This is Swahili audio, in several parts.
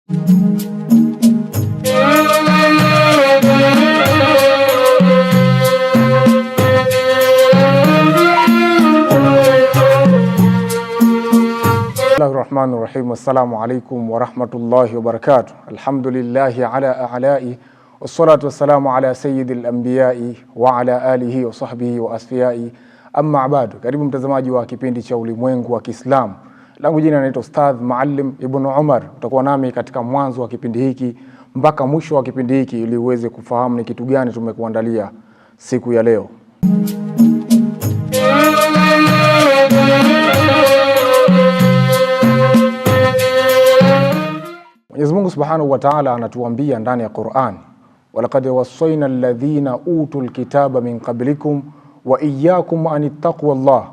Bismillahirrahmanirrahim. Assalamu alaikum wa rahmatullahi wa barakatuh. Alhamdulillahi ala a'lai wassalatu wassalamu ala sayyidil anbiya'i wa ala alihi wa sahbihi wa asfiyai. Amma ba'du. Karibu mtazamaji wa kipindi cha Ulimwengu wa Kiislamu. Langu jina naitwa Ustadh Maalim Ibn Umar. Utakuwa nami katika mwanzo wa kipindi hiki mpaka mwisho wa kipindi hiki ili uweze kufahamu ni kitu gani tumekuandalia siku ya leo. Mwenyezi Mungu Subhanahu wa Ta'ala anatuambia ndani ya Qur'an, walaqad wassayna alladhina utul kitaba min qablikum wa iyyakum an taqwallah.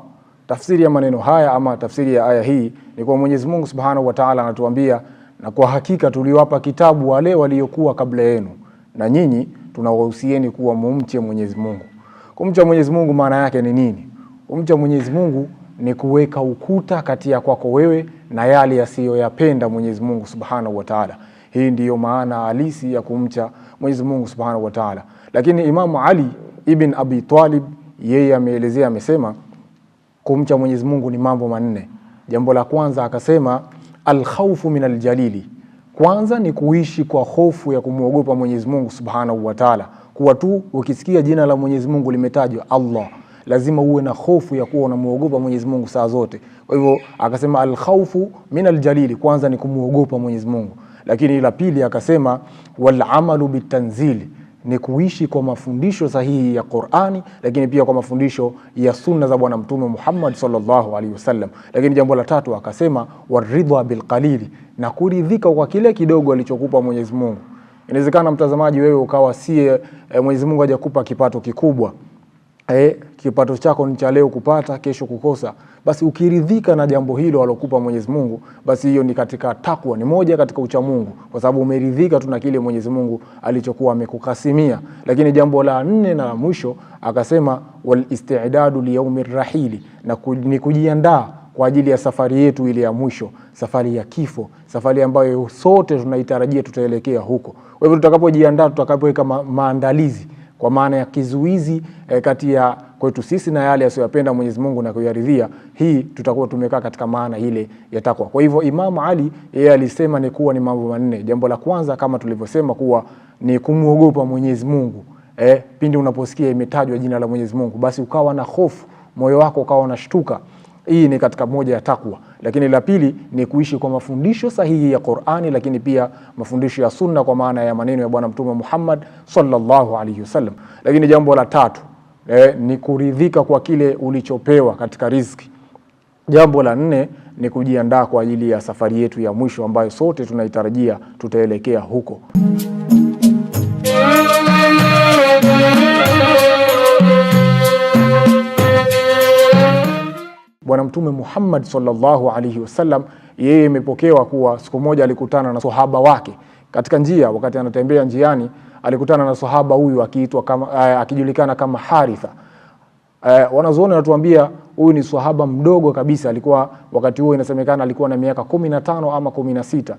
Tafsiri ya maneno haya ama tafsiri ya aya hii ni kwa Mwenyezi Mungu Subhanahu wa Ta'ala anatuambia, na kwa hakika tuliwapa kitabu wale waliokuwa kabla yenu, na nyinyi tunawahusieni kuwa mumche Mwenyezi Mungu. Kumcha Mwenyezi Mungu maana yake ni nini? Kumcha Mwenyezi Mungu ni kuweka ukuta kati ya kwako wewe na yale yasiyoyapenda Mwenyezi Mungu Subhanahu wa Ta'ala. Hii ndiyo maana halisi ya kumcha Mwenyezi Mungu Subhanahu wa Ta'ala. Lakini Imamu Ali ibn Abi Talib yeye ameelezea, amesema kumcha Mwenyezi Mungu ni mambo manne. Jambo la kwanza akasema al-khawfu min al-jalili. Kwanza ni kuishi kwa hofu ya kumuogopa Mwenyezi Mungu Subhanahu wa Ta'ala. Kuwa tu ukisikia jina la Mwenyezi Mungu limetajwa Allah, lazima uwe na hofu ya kuwa unamuogopa Mwenyezi Mungu saa zote. Kwa hivyo akasema al-khawfu min al-jalili, kwanza ni kumuogopa Mwenyezi Mungu. Lakini la pili akasema wal amalu bitanzili, ni kuishi kwa mafundisho sahihi ya Qur'ani, lakini pia kwa mafundisho ya sunna za Bwana Mtume Muhammad sallallahu alaihi wasallam. Lakini jambo la tatu akasema waridha bil qalili, na kuridhika kwa kile kidogo alichokupa Mwenyezi Mungu. Inawezekana mtazamaji wewe ukawa sie Mwenyezi Mungu hajakupa kipato kikubwa. Kipato chako ni cha leo kupata, kesho kukosa. Basi ukiridhika na jambo hilo alokupa Mwenyezi Mungu, basi hiyo ni katika takwa, ni moja katika ucha Mungu, kwa sababu umeridhika tu na kile Mwenyezi Mungu alichokuwa amekukasimia. Lakini jambo la nne na la mwisho akasema wal isti'dadu li yawmir rahili, na ni kujiandaa kwa ajili ya safari yetu ile ya mwisho, safari ya kifo, safari ambayo sote tunaitarajia tutaelekea huko. Kwa hivyo tutakapojiandaa, tutakapoweka maandalizi kwa maana ya kizuizi kati ya kwetu sisi na yale asiyopenda Mwenyezi Mungu na kuyaridhia, hii tutakuwa tumekaa katika maana ile ya takwa. Kwa hivyo Imam Ali yeye alisema ni kuwa ni mambo manne. Jambo la kwanza kama tulivyosema kuwa ni kumuogopa Mwenyezi Mungu. Pindi unaposikia imetajwa jina la Mwenyezi Mungu, basi ukawa na hofu, moyo wako ukawa unashtuka. Hii ni katika moja ya takwa. Lakini la pili ni kuishi kwa mafundisho sahihi ya Qur'ani, lakini pia mafundisho ya sunna kwa maana ya maneno ya Bwana Mtume Muhammad sallallahu alaihi wasallam. Lakini jambo la tatu ni kuridhika kwa kile ulichopewa katika riziki. Jambo la nne ni kujiandaa kwa ajili ya safari yetu ya mwisho ambayo sote tunaitarajia tutaelekea huko. Bwana Mtume Muhammad sallallahu alaihi wasallam yeye imepokewa kuwa siku moja alikutana na sahaba wake katika njia. Wakati anatembea njiani alikutana na sahaba huyu akiitwa kama akijulikana kama Haritha. Wanazuoni wanatuambia huyu ni sahaba mdogo kabisa, alikuwa wakati huo inasemekana alikuwa na miaka 15 ama 16.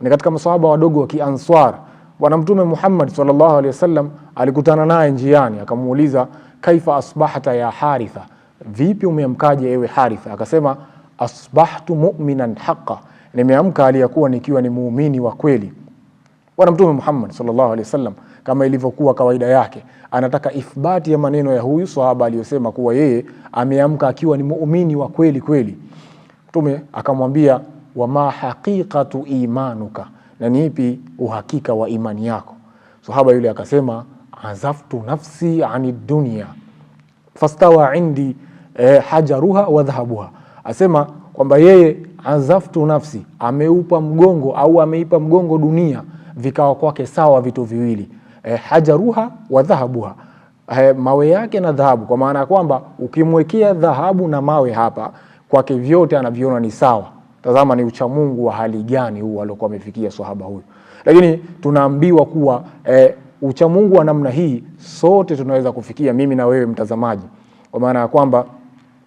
Ni katika masahaba wadogo wa Kianswar. Bwana Mtume Muhammad sallallahu alaihi wasallam alikutana naye njiani, akamuuliza kaifa asbahta ya Haritha, vipi umeamkaje ewe Haritha? Akasema asbahtu mu'minan haqqan, nimeamka aliyakuwa nikiwa ni muumini wa kweli. Bwana Mtume Muhammad sallallahu alaihi wasallam kama ilivyokuwa kawaida yake anataka ithbati ya maneno ya huyu sahaba aliyosema kuwa yeye ameamka akiwa ni muumini wa kweli kweli. Mtume akamwambia wama haqiqatu imanuka, na ni ipi uhakika wa imani yako? Sahaba yule akasema azaftu nafsi ani dunya fastawa indi hajaruha wa dhahabuha. Asema kwamba yeye azaftu nafsi, ameupa mgongo au ameipa mgongo dunia, vikawa kwake sawa vitu viwili, hajaruha wa dhahabuha, mawe yake na dhahabu. Kwa maana kwamba ukimwekea dhahabu na mawe hapa, kwake vyote anaviona ni sawa. Tazama ni uchamungu wa hali gani huu aliokuwa amefikia sahaba huyu. Lakini tunaambiwa kuwa uchamungu wa namna hii sote tunaweza kufikia, mimi na wewe mtazamaji, kwa maana ya kwamba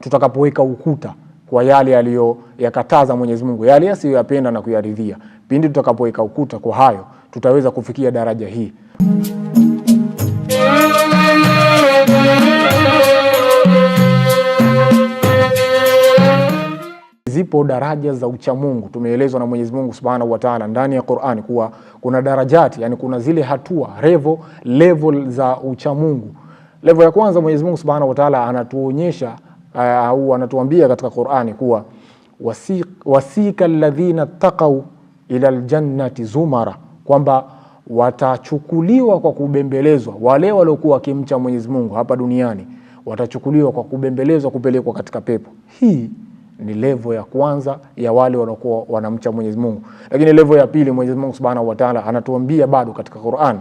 tutakapoweka ukuta kwa yale aliyoyakataza Mwenyezi Mungu, yale asiyoyapenda na kuyaridhia, Pindi tutakapoweka ukuta kwa hayo, tutaweza kufikia daraja hii. Zipo daraja za uchamungu. Tumeelezwa na Mwenyezi Mungu Subhanahu wa Ta'ala ndani ya Qur'ani kuwa kuna darajati, yani kuna zile hatua, level za uchamungu. Level ya kwanza Mwenyezi Mungu Subhanahu wa Ta'ala anatuonyesha au anatuambia katika Qur'ani kuwa wasika alladhina taqaw ila aljannati zumara, kwamba watachukuliwa kwa kubembelezwa wale waliokuwa wakimcha Mwenyezi Mungu hapa duniani, watachukuliwa kwa kubembelezwa kupelekwa katika pepo. Hii ni level ya kwanza ya wale waliokuwa wanamcha Mwenyezi Mungu. Lakini level ya pili Mwenyezi Mungu Subhanahu wa Ta'ala anatuambia bado katika Qur'an,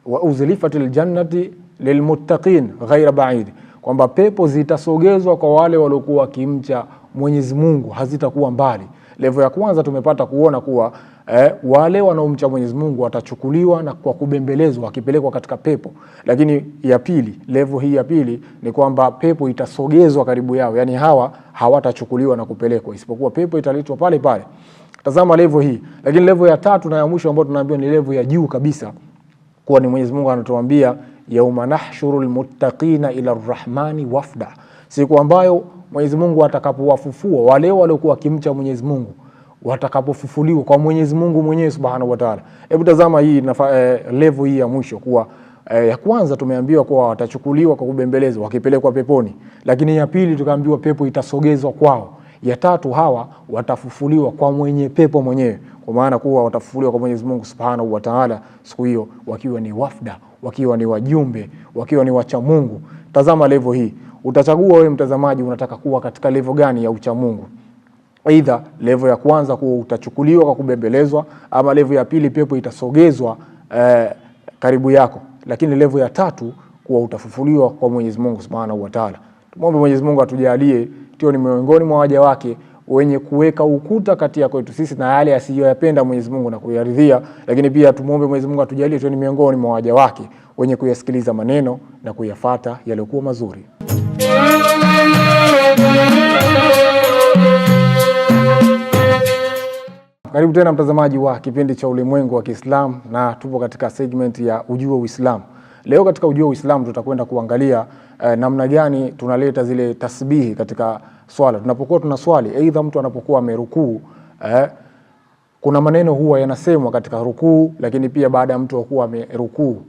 wa uzlifatil jannati lilmuttaqin ghaira ba'id, kwamba pepo zitasogezwa kwa wale waliokuwa wakimcha Mwenyezi Mungu, hazitakuwa mbali. Level ya kwanza tumepata kuona kuwa wale wanaomcha Mwenyezi Mungu watachukuliwa na kwa kubembelezwa wakipelekwa katika pepo. Lakini ya pili, level hii ya pili ni kwamba pepo itasogezwa karibu yao, yani hawa hawatachukuliwa na kupelekwa, isipokuwa pepo italetwa pale pale. Tazama level hii. Lakini level ya tatu na ya mwisho ambayo tunaambiwa ni level ya juu kabisa, kuwa ni Mwenyezi Mungu anatuambia yauma nahshurul muttaqina ila arrahmani wafda, siku ambayo Mwenyezi Mungu atakapowafufua wale waliokuwa kimcha Mwenyezi Mungu, watakapofufuliwa kwa Mwenyezi Mungu mwenyewe Subhanahu wa Ta'ala. Hebu tazama hii level hii ya mwisho, kuwa ya kwanza tumeambiwa kuwa watachukuliwa kwa kubembelezwa wakipelekwa peponi, lakini ya pili tukaambiwa pepo itasogezwa kwao, ya tatu hawa watafufuliwa kwa mwenye pepo mwenyewe, kwa maana kuwa watafufuliwa kwa Mwenyezi Mungu Subhanahu wa Ta'ala siku hiyo wakiwa ni wafda, wakiwa ni wajumbe, wakiwa ni wacha Mungu. Tazama level hii. Utachagua wewe mtazamaji, unataka kuwa katika level gani ya ucha Mungu. Aidha level ya kwanza kuwa utachukuliwa kwa kubembelezwa, ama level ya pili pepo itasogezwa karibu yako, lakini level ya tatu kuwa utafufuliwa kwa Mwenyezi Mungu Subhanahu wa Ta'ala. Tumombe Mwenyezi Mungu atujalie tio ni miongoni mwa waja wake wenye kuweka ukuta kati yako yetu sisi na yale asiyoyapenda Mwenyezi Mungu na kuyaridhia. Lakini pia tumuombe Mwenyezi Mungu atujalie tio ni miongoni mwa waja wake wenye kuyasikiliza maneno na kuyafata yaliokuwa mazuri. Karibu tena mtazamaji wa kipindi cha Ulimwengu wa Kiislamu, na tupo katika segment ya Ujue Uislamu. Leo katika Ujue Uislamu tutakwenda kuangalia namna gani tunaleta zile tasbihi katika swala. Tunapokuwa tunaswali, aidha mtu anapokuwa amerukuu, kuna maneno huwa yanasemwa katika rukuu, lakini pia baada ya mtu kuwa amerukuu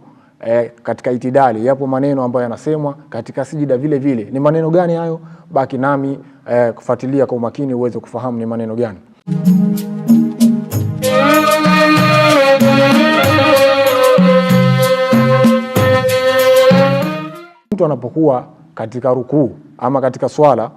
katika itidali yapo maneno ambayo yanasemwa katika sijida vile vile. Ni maneno gani hayo? Baki nami kufuatilia kwa umakini uweze kufahamu ni maneno gani. Mtu anapokuwa katika rukuu ama katika swala,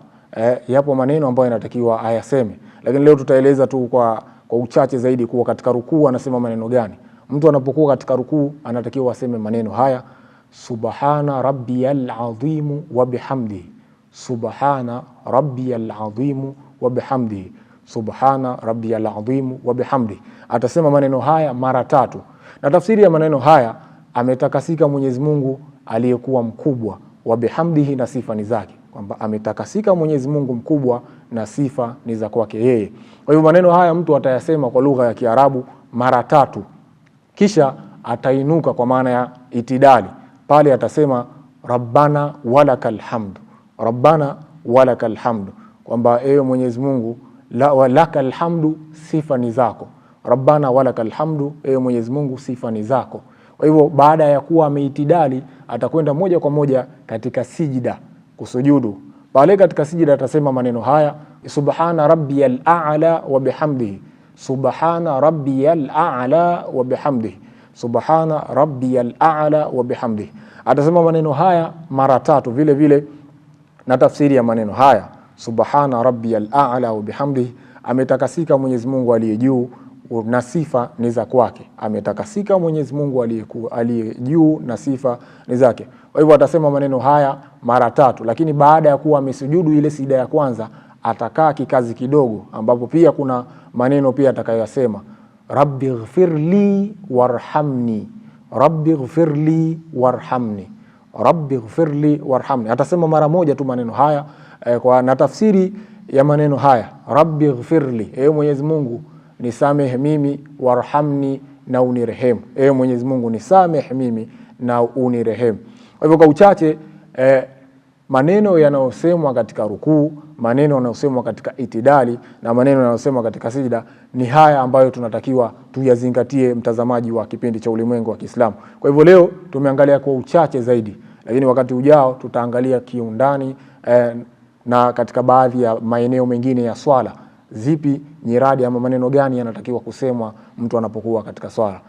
yapo maneno ambayo yanatakiwa ayaseme, lakini leo tutaeleza tu kwa uchache zaidi kuwa katika rukuu anasema maneno gani. Mtu anapokuwa katika rukuu anatakiwa aseme maneno haya: subhana rabbiyal azim wa bihamdihi, subhana rabbiyal azim wa bihamdihi, subhana rabbiyal azim wa bihamdihi. Atasema maneno haya mara tatu, na tafsiri ya maneno haya, ametakasika Mwenyezi Mungu aliyekuwa mkubwa, wa bihamdihi, na sifa ni zake, kwamba ametakasika Mwenyezi Mungu mkubwa na sifa ni za kwake yeye. Kwa hivyo maneno haya mtu atayasema kwa lugha ya Kiarabu mara tatu, kisha atainuka kwa maana ya itidali. Pale atasema rabbana walakal hamd, rabbana walakal hamd, kwamba ewe Mwenyezi Mungu, walakal hamdu, sifa ni zako. Rabbana walakal hamdu, ewe Mwenyezi Mungu, sifa ni zako. Kwa hivyo baada ya kuwa ameitidali, atakwenda moja kwa moja katika sijida kusujudu. Pale katika sijida atasema maneno haya: subhana rabbiyal a'la wa bihamdihi, subhana rabbiyal a'la wa bihamdihi, subhana rabbiyal a'la wa bihamdihi. Atasema maneno haya mara tatu vile vile, na tafsiri ya maneno haya subhana rabbiyal a'la wa bihamdihi, ametakasika Mwenyezi Mungu aliye juu na sifa ni za kwake. Ametakasika Mwenyezi Mungu aliye juu na sifa ni zake. Kwa hivyo atasema maneno haya mara tatu, lakini baada ya kuwa amesujudu ile sijida ya kwanza, atakaa kikazi kidogo, ambapo pia kuna maneno pia atakayosema: rabbighfirli warhamni, rabbighfirli warhamni, rabbighfirli warhamni. Atasema mara moja tu maneno haya, na tafsiri ya maneno haya, rabbi ighfirli, ewe Mwenyezi Mungu nisamehe mimi, warhamni, na unirehemu. Ewe Mwenyezi Mungu nisamehe mimi na unirehemu. Kwa hivyo kwa uchache maneno yanayosemwa katika rukuu, maneno yanayosemwa katika itidali na maneno yanayosemwa katika sijda ni haya ambayo tunatakiwa tuyazingatie, mtazamaji wa kipindi cha Ulimwengu wa Kiislamu. Kwa hivyo leo tumeangalia kwa uchache zaidi, lakini wakati ujao tutaangalia kiundani na katika baadhi ya maeneo mengine ya swala, zipi nyiradi ama maneno gani yanatakiwa kusemwa mtu anapokuwa katika swala.